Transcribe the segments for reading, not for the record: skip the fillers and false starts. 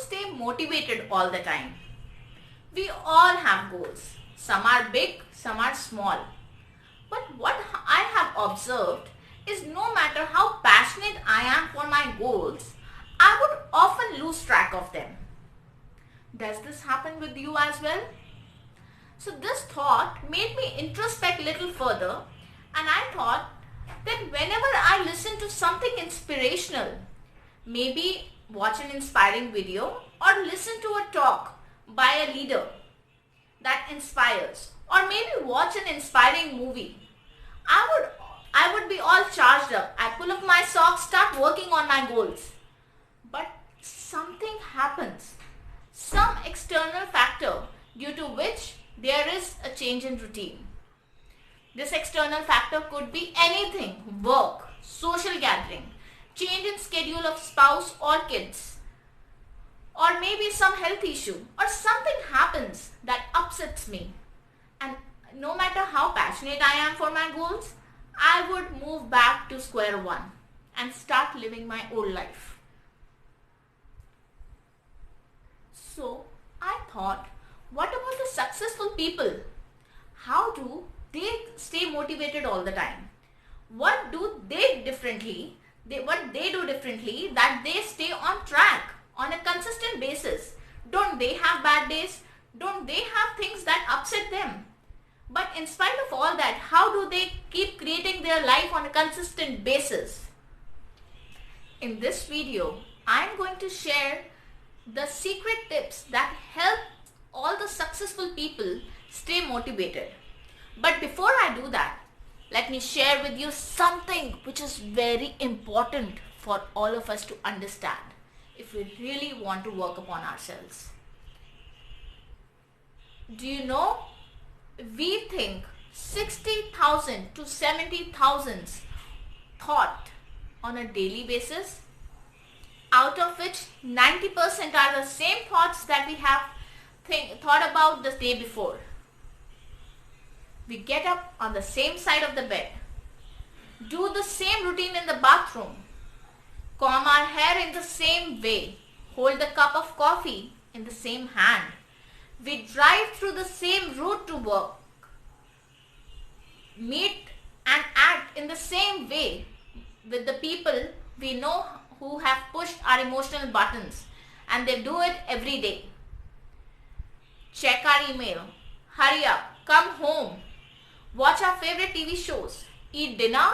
stay motivated all the time? We all have goals. Some are big, some are small. But what I have observed is no matter how passionate I am for my goals, I would often lose track of them. Does this happen with you as well? So this thought made me introspect a little further, and I thought that whenever I listen to something inspirational, maybe watch an inspiring video or listen to a talk by a leader that inspires, or maybe watch an inspiring movie, I would be all charged up. I pull up my socks, start working on my goals. But something happens, some external factor due to which there is a change in routine. This external factor could be anything: work, social gathering, change in schedule of spouse or kids, or maybe some health issue, or something happens that upsets me. And no matter how passionate I am for my goals, I would move back to square one and start living my old life. So I thought, what about the successful people? How do they stay motivated all the time? What do they do differently that they stay on track on a consistent basis? Don't they have bad days? Don't they have things that upset them? But in spite of all that, how do they keep creating their life on a consistent basis? In this video, I am going to share the secret tips that help all the successful people stay motivated. But before I do that, let me share with you something which is very important for all of us to understand if we really want to work upon ourselves. Do you know, we think 60,000 to 70,000 thought on a daily basis, out of which 90% are the same thoughts that we have thought about the day before. We get up on the same side of the bed, do the same routine in the bathroom, comb our hair in the same way, hold the cup of coffee in the same hand. We drive through the same route to work, meet and act in the same way with the people we know who have pushed our emotional buttons, and they do it every day. Check our email, hurry up, come home, watch our favorite TV shows, eat dinner,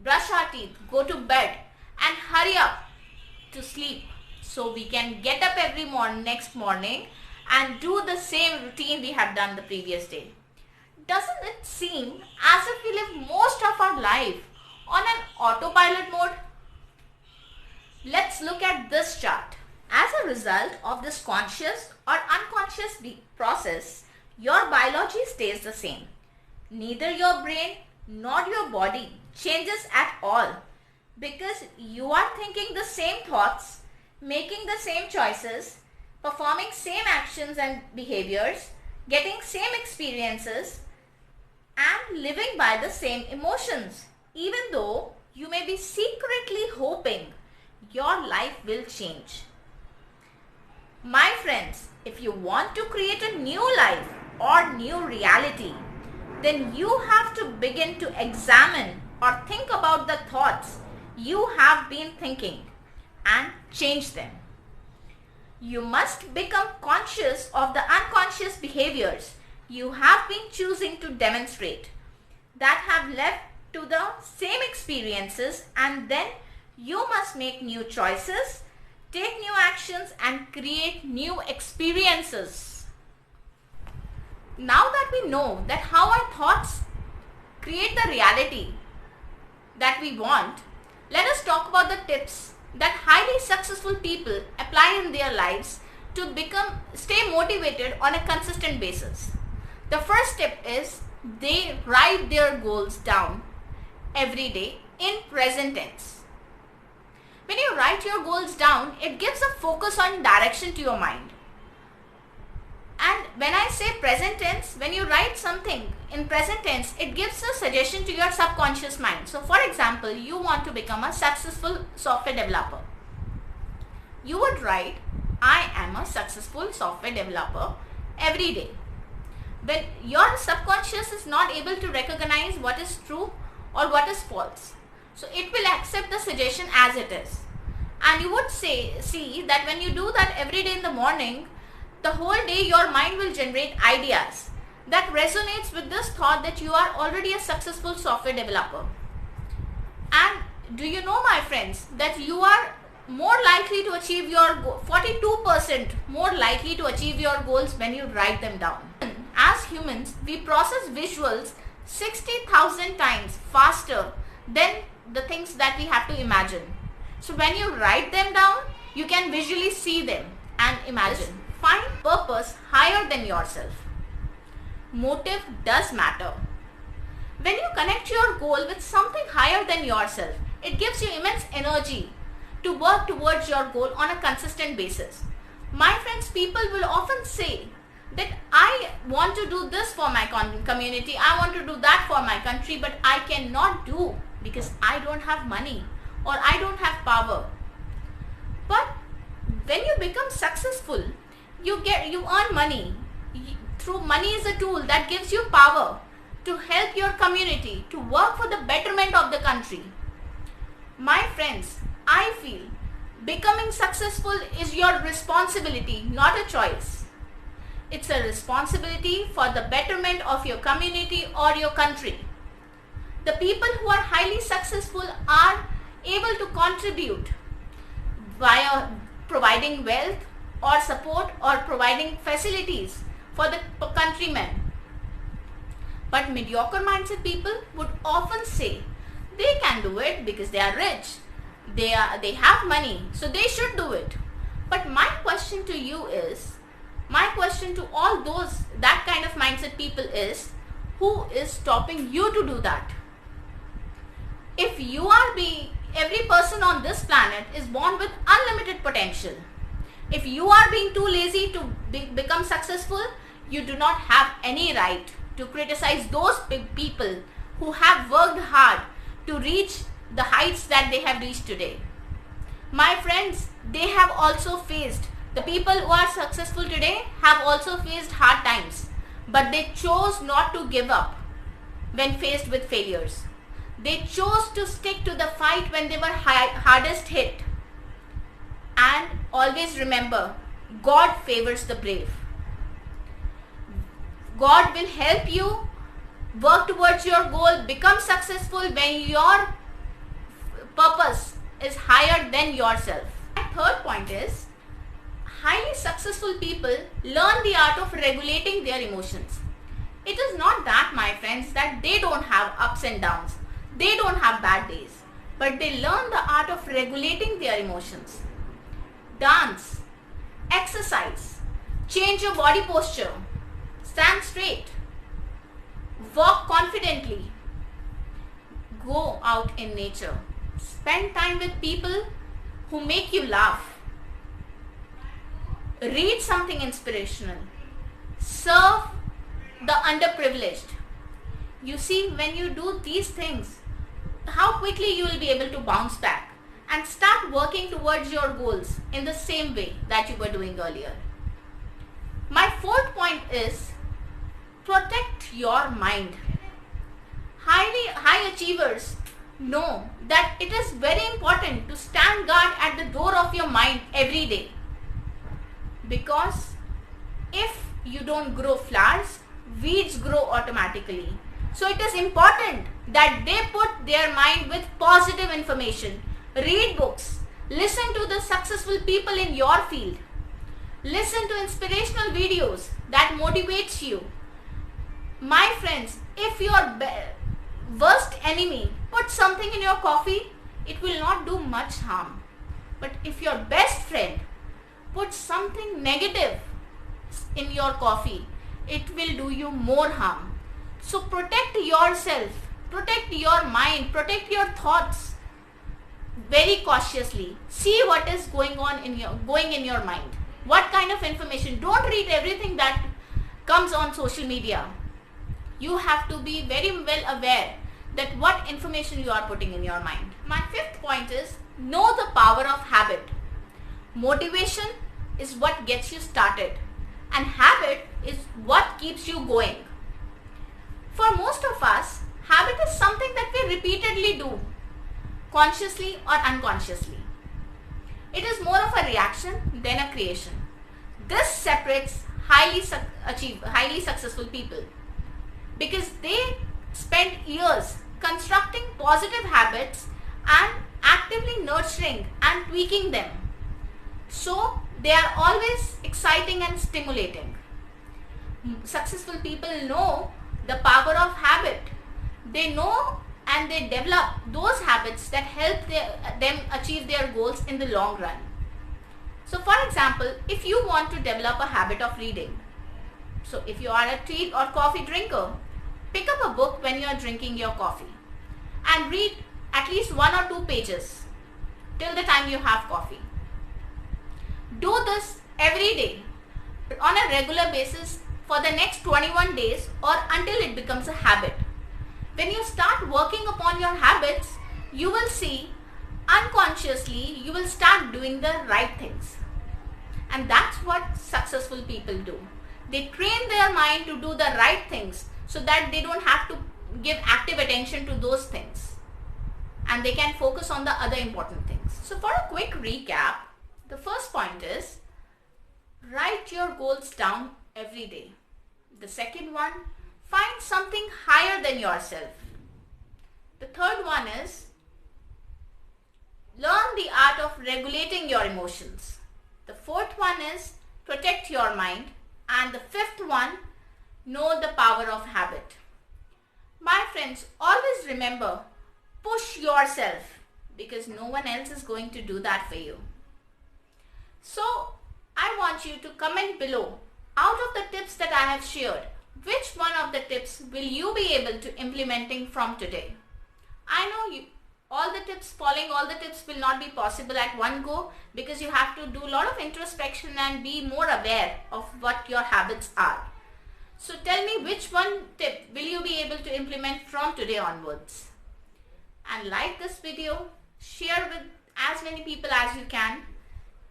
brush our teeth, go to bed, and hurry up to sleep so we can get up every next morning and do the same routine we have done the previous day. Doesn't it seem as if we live most of our life on an autopilot mode? Let's look at this chart. As a result of this conscious or unconscious process, your biology stays the same. Neither your brain nor your body changes at all, because you are thinking the same thoughts, making the same choices, performing same actions and behaviors, getting same experiences, and living by the same emotions, even though you may be secretly hoping your life will change. My friends, if you want to create a new life or new reality, then you have to begin to examine or think about the thoughts you have been thinking and change them. You must become conscious of the unconscious behaviors you have been choosing to demonstrate that have led to the same experiences, and then you must make new choices, take new actions, and create new experiences. Now that we know that how our thoughts create the reality that we want, let us talk about the tips that highly successful people apply in their lives to stay motivated on a consistent basis. The first tip is they write their goals down every day in present tense. When you write your goals down, it gives a focus on direction to your mind. And when I say present tense, when you write something in present tense, it gives a suggestion to your subconscious mind. So for example, you want to become a successful software developer. You would write, I am a successful software developer every day. When your subconscious is not able to recognize what is true or what is false, so it will accept the suggestion as it is. And you would see that when you do that every day in the morning, the whole day your mind will generate ideas that resonates with this thought that you are already a successful software developer. And do you know, my friends, that you are more likely to achieve your goal, 42% more likely to achieve your goals when you write them down. As humans, we process visuals 60,000 times faster than the things that we have to imagine. So when you write them down, you can visually see them and imagine. Find purpose higher than yourself. Motive does matter. When you connect your goal with something higher than yourself, it gives you immense energy to work towards your goal on a consistent basis. My friends, people will often say that I want to do this for my community, I want to do that for my country, but I cannot do because I don't have money or I don't have power. But when you become successful, you earn money. Through money is a tool that gives you power to help your community, to work for the betterment of the country. My friends, I feel becoming successful is your responsibility, not a choice. It's a responsibility for the betterment of your community or your country. The people who are highly successful are able to contribute via providing wealth or support or providing facilities for the countrymen. But mediocre mindset people would often say they can do it because they are rich, they have money, so they should do it. But my question to you is, my question to all those that kind of mindset people is, who is stopping you to do that? If you are every person on this planet is born with unlimited potential. If you are being too lazy to become successful, you do not have any right to criticize those big people who have worked hard to reach the heights that they have reached today. My friends, they have also faced, the people who are successful today have also faced hard times, but they chose not to give up when faced with failures. They chose to stick to the fight when they were hardest hit. And always remember, God favors the brave. God will help you work towards your goal, become successful when your purpose is higher than yourself. My third point is, highly successful people learn the art of regulating their emotions. It is not that, my friends, that they don't have ups and downs. They don't have bad days, but they learn the art of regulating their emotions. Dance, exercise, change your body posture, stand straight, walk confidently, go out in nature, spend time with people who make you laugh, read something inspirational, serve the underprivileged. You see, when you do these things, how quickly you will be able to bounce back and start working towards your goals in the same way that you were doing earlier. My fourth point is, protect your mind. High achievers know that it is very important to stand guard at the door of your mind every day. Because if you don't grow flowers, weeds grow automatically. So it is important that they put their mind with positive information. Read books. Listen to the successful people in your field. Listen to inspirational videos that motivates you. My friends, if your worst enemy puts something in your coffee, it will not do much harm. But if your best friend puts something negative in your coffee, it will do you more harm. So protect yourself, protect your mind, protect your thoughts very cautiously. See what is going in your mind. What kind of information? Don't read everything that comes on social media. You have to be very well aware that what information you are putting in your mind. My fifth point is, know the power of habit. Motivation is what gets you started, and habit is what keeps you going. For most of us, habit is something that we repeatedly do, consciously or unconsciously. It is more of a reaction than a creation. This separates highly successful people because they spend years constructing positive habits and actively nurturing and tweaking them. So they are always exciting and stimulating. Successful people know the power of habit. They know and they develop those habits that help them achieve their goals in the long run. So for example, if you want to develop a habit of reading, so if you are a tea or coffee drinker, pick up a book when you are drinking your coffee and read at least 1 or 2 pages till the time you have coffee. Do this every day on a regular basis for the next 21 days or until it becomes a habit. When you start working upon your habits, you will see unconsciously you will start doing the right things. And that's what successful people do. They train their mind to do the right things so that they don't have to give active attention to those things. And they can focus on the other important things. So for a quick recap, the first point is write your goals down every day. The second one, find something higher than yourself. The third one is learn the art of regulating your emotions. The fourth one is protect your mind. And the fifth one, know the power of habit. My friends, always remember, push yourself because no one else is going to do that for you. So I want you to comment below, out of the tips that I have shared, which one of the tips will you be able to implementing from today? I know following all the tips will not be possible at one go because you have to do a lot of introspection and be more aware of what your habits are. So tell me which one tip will you be able to implement from today onwards. And like this video, share with as many people as you can.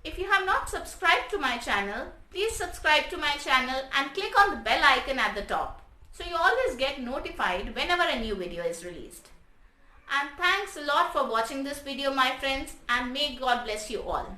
If you have not subscribed to my channel, please subscribe to my channel and click on the bell icon at the top so you always get notified whenever a new video is released. And thanks a lot for watching this video, my friends, and may God bless you all.